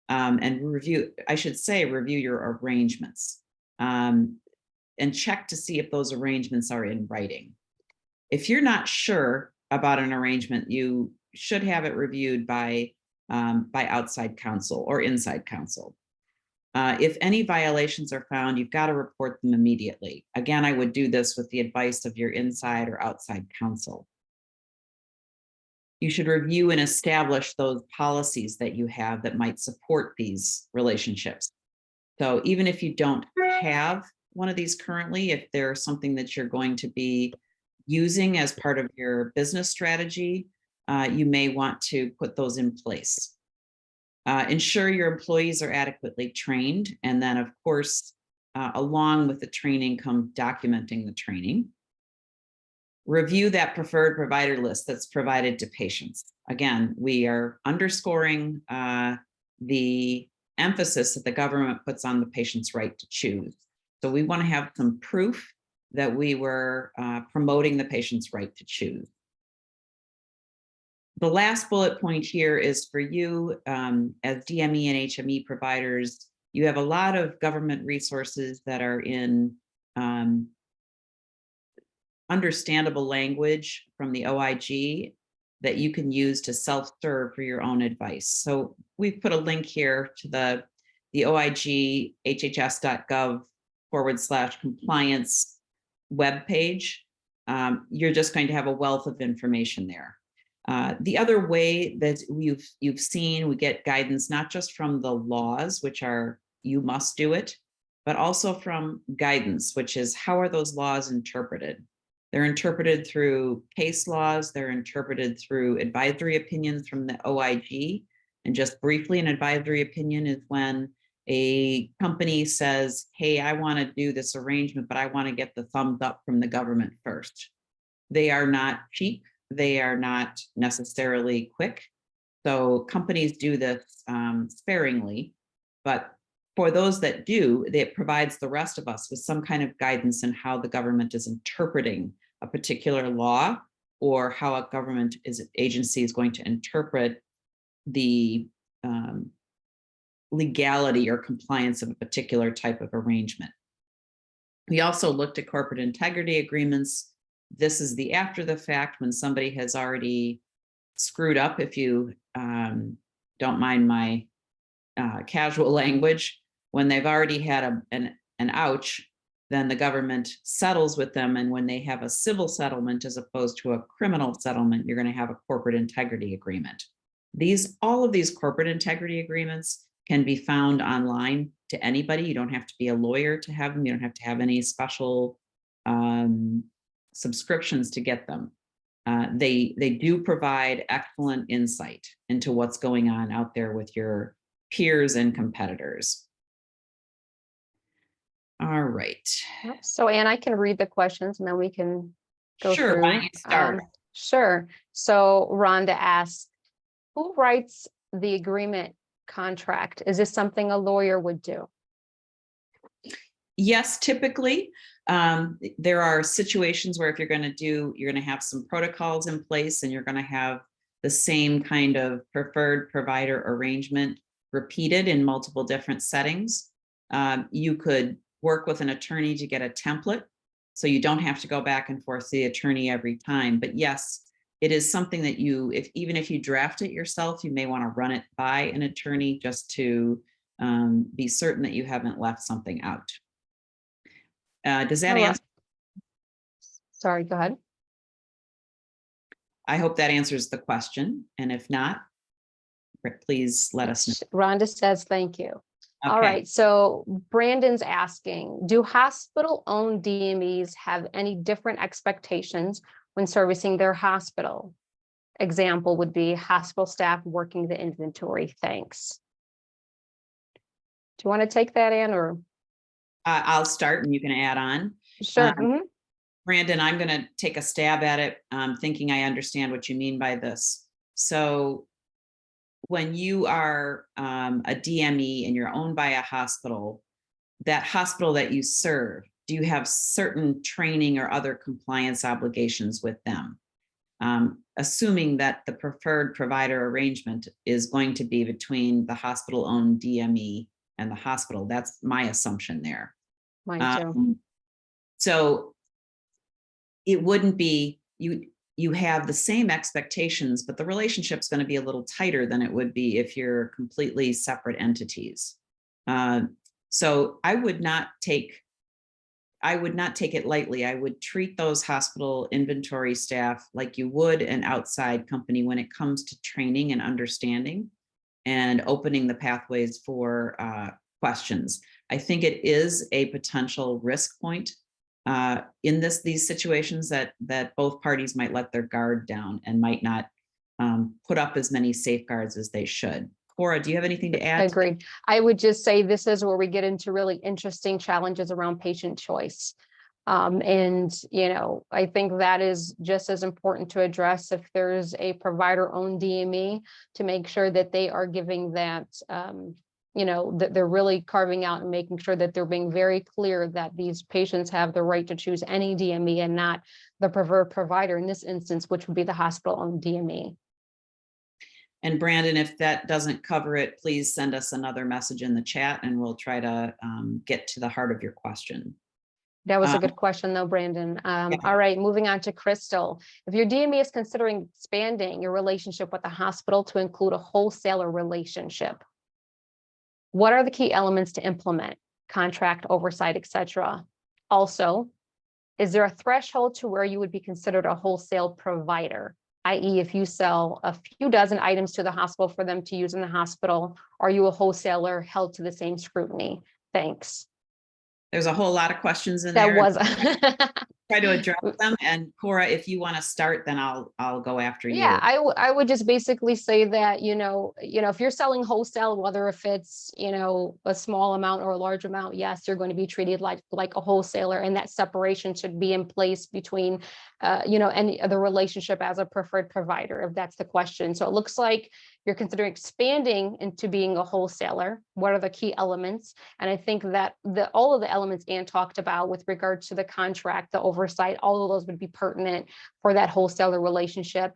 And review your arrangements, and check to see if those arrangements are in writing. If you're not sure about an arrangement, you should have it reviewed by outside counsel or inside counsel. If any violations are found, you've got to report them immediately. Again, I would do this with the advice of your inside or outside counsel. You should review and establish those policies that you have that might support these relationships. So even if you don't have one of these currently, if there's something that you're going to be using as part of your business strategy, you may want to put those in place. Ensure your employees are adequately trained. And then, of course, along with the training come documenting the training. Review that preferred provider list that's provided to patients. Again, we are underscoring the emphasis that the government puts on the patient's right to choose. So we want to have some proof that we were promoting the patient's right to choose. The last bullet point here is for you as DME and HME providers. You have a lot of government resources that are in understandable language from the OIG that you can use to self-serve for your own advice. So we've put a link here to the OIG hhs.gov/compliance webpage. You're just going to have a wealth of information there. The other way that you've seen, we get guidance, not just from the laws, which are, you must do it, but also from guidance, which is how are those laws interpreted? They're interpreted through case laws. They're interpreted through advisory opinions from the OIG. And just briefly, an advisory opinion is when a company says, hey, I want to do this arrangement, but I want to get the thumbs up from the government first. They are not cheap. They are not necessarily quick. So companies do this sparingly, but for those that do, it provides the rest of us with some kind of guidance in how the government is interpreting a particular law, or how a government agency is going to interpret the legality or compliance of a particular type of arrangement. We also looked at corporate integrity agreements. This is the after the fact, when somebody has already screwed up, if you don't mind my casual language. When they've already had an ouch, then the government settles with them. And when they have a civil settlement, as opposed to a criminal settlement, you're going to have a corporate integrity agreement. All of these corporate integrity agreements can be found online to anybody. You don't have to be a lawyer to have them. You don't have to have any special subscriptions to get them. They do provide excellent insight into what's going on out there with your peers and competitors. All right. So Anne, I can read the questions and then we can go Sure, through. why don't you start? Sure. So Rhonda asks, who writes the agreement contract? Is this something a lawyer would do? Yes, typically. There are situations where if you're going to have some protocols in place, and you're going to have the same kind of preferred provider arrangement repeated in multiple different settings. You could work with an attorney to get a template, so you don't have to go back and forth to the attorney every time. But yes, it is something that even if you draft it yourself, you may want to run it by an attorney just to be certain that you haven't left something out. Does that answer? Sorry, go ahead. I hope that answers the question. And if not, please let us know. Rhonda says, thank you. Okay. All right. So Brandon's asking, do hospital-owned DMEs have any different expectations when servicing their hospital? Example would be hospital staff working the inventory. Thanks. Do you want to take that, Ann, or? I'll start and you can add on. Sure. Brandon, I'm going to take a stab at it, thinking I understand what you mean by this. So when you are a DME and you're owned by a hospital, that hospital that you serve, do you have certain training or other compliance obligations with them? Assuming that the preferred provider arrangement is going to be between the hospital-owned DME and the hospital. That's my assumption there. Mine too. So it wouldn't be, you have the same expectations, but the relationship's going to be a little tighter than it would be if you're completely separate entities. So I would not take it lightly. I would treat those hospital inventory staff like you would an outside company when it comes to training and understanding and opening the pathways for questions. I think it is a potential risk point in these situations that both parties might let their guard down and might not put up as many safeguards as they should. Cora, do you have anything to add? Agreed. I would just say this is where we get into really interesting challenges around patient choice. And, I think that is just as important to address if there's a provider-owned DME to make sure that they are giving that, that they're really carving out and making sure that they're being very clear that these patients have the right to choose any DME and not the preferred provider in this instance, which would be the hospital-owned DME. And Brandon, if that doesn't cover it, please send us another message in the chat and we'll try to get to the heart of your question. That was a good question though, Brandon. All right, moving on to Crystal. If your DME is considering expanding your relationship with the hospital to include a wholesaler relationship, what are the key elements to implement? Contract, oversight, etc. Also, is there a threshold to where you would be considered a wholesale provider? I.e., if you sell a few dozen items to the hospital for them to use in the hospital, are you a wholesaler held to the same scrutiny? Thanks. There's a whole lot of questions in there. That was try to address them. And Cora, if you want to start, then I'll go after you. Yeah, I would just basically say that, if you're selling wholesale, whether if it's, a small amount or a large amount, yes, you're going to be treated like a wholesaler, and that separation should be in place between, any the relationship as a preferred provider, if that's the question. So it looks like you're considering expanding into being a wholesaler. What are the key elements? And I think that all of the elements Ann talked about with regard to the contract, the oversight, all of those would be pertinent for that wholesaler relationship.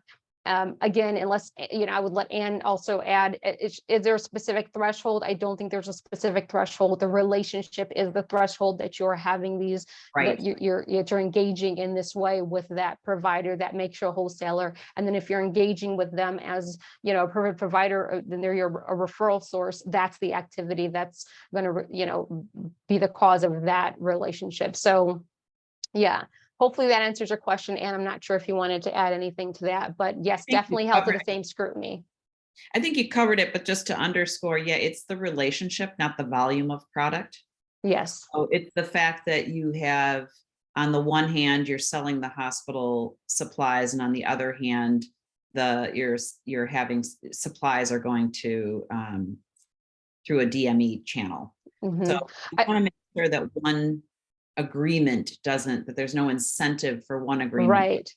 Again, unless, I would let Ann also add, is there a specific threshold? I don't think there's a specific threshold. The relationship is the threshold that you're having these, right. That you're engaging in this way with that provider that makes you a wholesaler. And then if you're engaging with them as, a provider, then they're a referral source. That's the activity that's going to, be the cause of that relationship. So, yeah. Hopefully that answers your question, and I'm not sure if you wanted to add anything to that, but yes, definitely held to the same scrutiny. I think you covered it, but just to underscore, yeah, it's the relationship, not the volume of product. Yes. So it's the fact that you have, on the one hand, you're selling the hospital supplies, and on the other hand, you're having supplies are going to through a DME channel. Mm-hmm. So I want to make sure that one agreement that there's no incentive for one agreement. Right.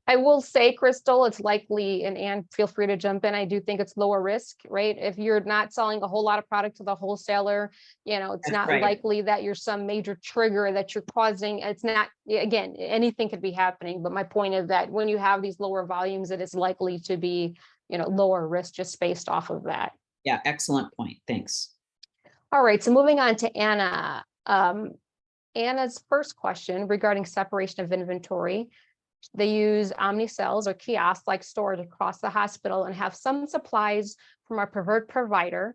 I will say, Crystal, it's likely, and Ann, feel free to jump in. I do think it's lower risk, right? If you're not selling a whole lot of product to the wholesaler, it's not likely that you're some major trigger that you're causing. It's not, again, anything could be happening. But my point is that when you have these lower volumes, it is likely to be, lower risk just based off of that. Yeah, excellent point. Thanks. All right. So moving on to Anna. Anna's first question regarding separation of inventory. They use omni-cells or kiosks like storage across the hospital and have some supplies from our preferred provider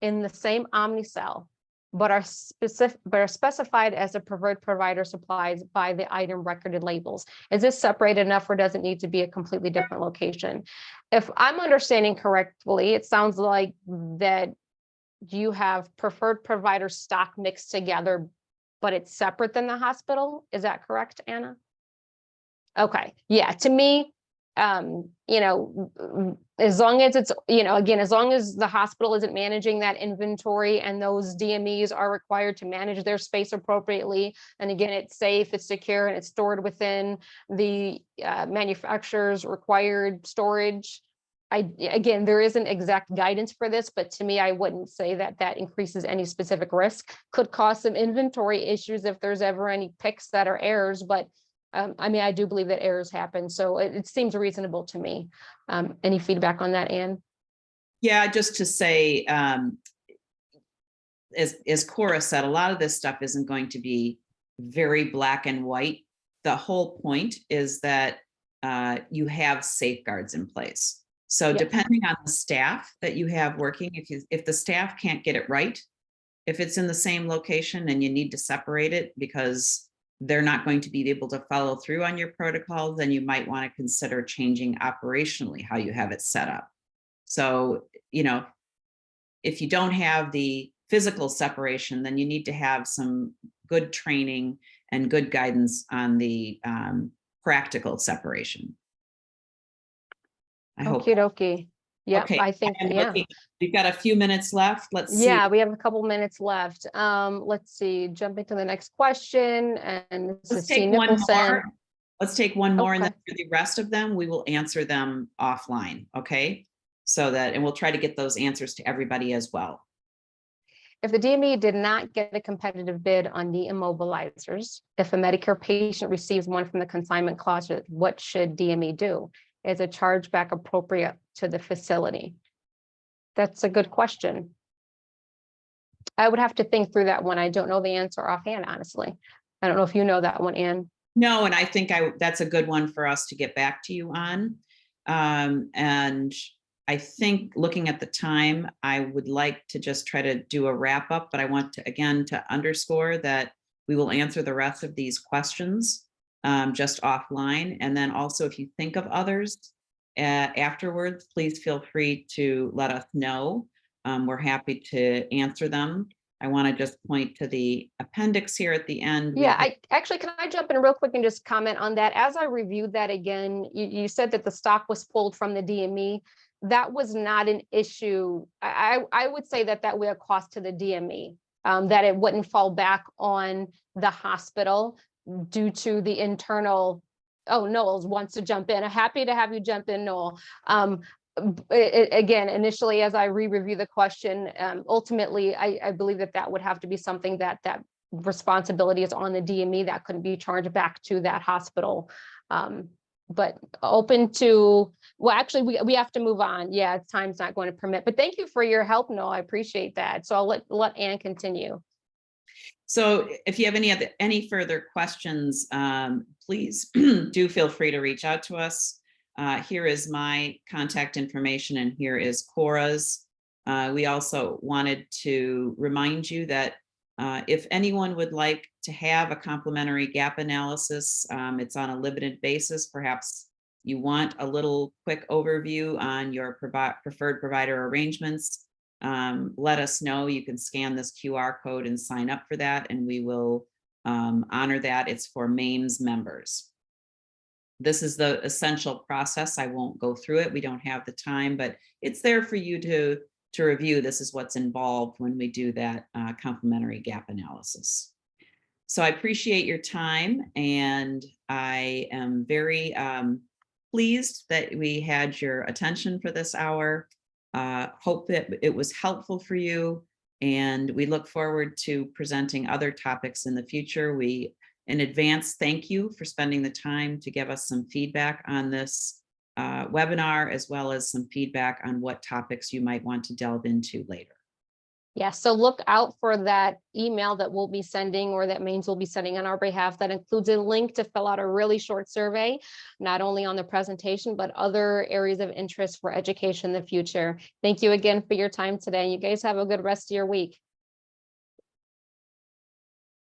in the same omni-cell, but are specified as a preferred provider supplies by the item recorded labels. Is this separated enough, or does it need to be a completely different location? If I'm understanding correctly, it sounds like that you have preferred provider stock mixed together, but it's separate than the hospital. Is that correct, Anna? Okay. Yeah. To me, as long as it's, again, as long as the hospital isn't managing that inventory and those DMEs are required to manage their space appropriately. And again, it's safe, it's secure, and it's stored within the manufacturer's required storage. Again, there isn't exact guidance for this, but to me, I wouldn't say that that increases any specific risk. Could cause some inventory issues if there's ever any picks that are errors, but I mean, I do believe that errors happen, so it seems reasonable to me. Any feedback on that, Anne? Yeah, just to say, as Cora said, a lot of this stuff isn't going to be very black and white. The whole point is that you have safeguards in place. So Yes. depending on the staff that you have working, if the staff can't get it right, if it's in the same location and you need to separate it because they're not going to be able to follow through on your protocol, then you might want to consider changing operationally how you have it set up. So, if you don't have the physical separation, then you need to have some good training and good guidance on the practical separation. I hope. Okie dokie. Yeah, Okay, I think, yeah. We've got a few minutes left. Let's see. Yeah, we have a couple minutes left. Let's see, jumping to the next question, and this Let's is C. take one Nicholson. more. Let's take one more, and then Okay. for the rest of them, we will answer them offline, okay? And we'll try to get those answers to everybody as well. If the DME did not get a competitive bid on knee immobilizers, if a Medicare patient receives one from the consignment closet, what should DME do? Is a chargeback appropriate to the facility? That's a good question. I would have to think through that one. I don't know the answer offhand, honestly. I don't know if you know that one, Anne. No, and I think that's a good one for us to get back to you on. And I think looking at the time, I would like to just try to do a wrap up, but I want to, again, to underscore that we will answer the rest of these questions just offline. And then also, if you think of others afterwards, please feel free to let us know. We're happy to answer them. I want to just point to the appendix here at the end. Yeah, can I jump in real quick and just comment on that? As I reviewed that again, you said that the stock was pulled from the DME. That was not an issue. I would say that would have cost to the DME, that it wouldn't fall back on the hospital due to the internal. Oh, Noel wants to jump in. I'm happy to have you jump in, Noel. Again, initially, as I re-review the question, ultimately, I believe that would have to be something that responsibility is on the DME, that couldn't be charged back to that hospital. But open to, well, actually, we have to move on. Yeah, time's not going to permit, but thank you for your help, Noel. I appreciate that. So I'll let Anne continue. So if you have any further questions, please do feel free to reach out to us. Here is my contact information, and here is Cora's. We also wanted to remind you that if anyone would like to have a complimentary gap analysis, it's on a limited basis. Perhaps you want a little quick overview on your preferred provider arrangements. Let us know. You can scan this QR code and sign up for that, and we will honor that. It's for MAMES members. This is the essential process. I won't go through it. We don't have the time, but it's there for you to review. This is what's involved when we do that complementary gap analysis. So I appreciate your time, and I am very pleased that we had your attention for this hour. Hope that it was helpful for you, and we look forward to presenting other topics in the future. In advance, thank you for spending the time to give us some feedback on this webinar, as well as some feedback on what topics you might want to delve into later. Yeah, so look out for that email that we'll be sending, or that MAMES will be sending on our behalf, that includes a link to fill out a really short survey, not only on the presentation, but other areas of interest for education in the future. Thank you again for your time today. You guys have a good rest of your week.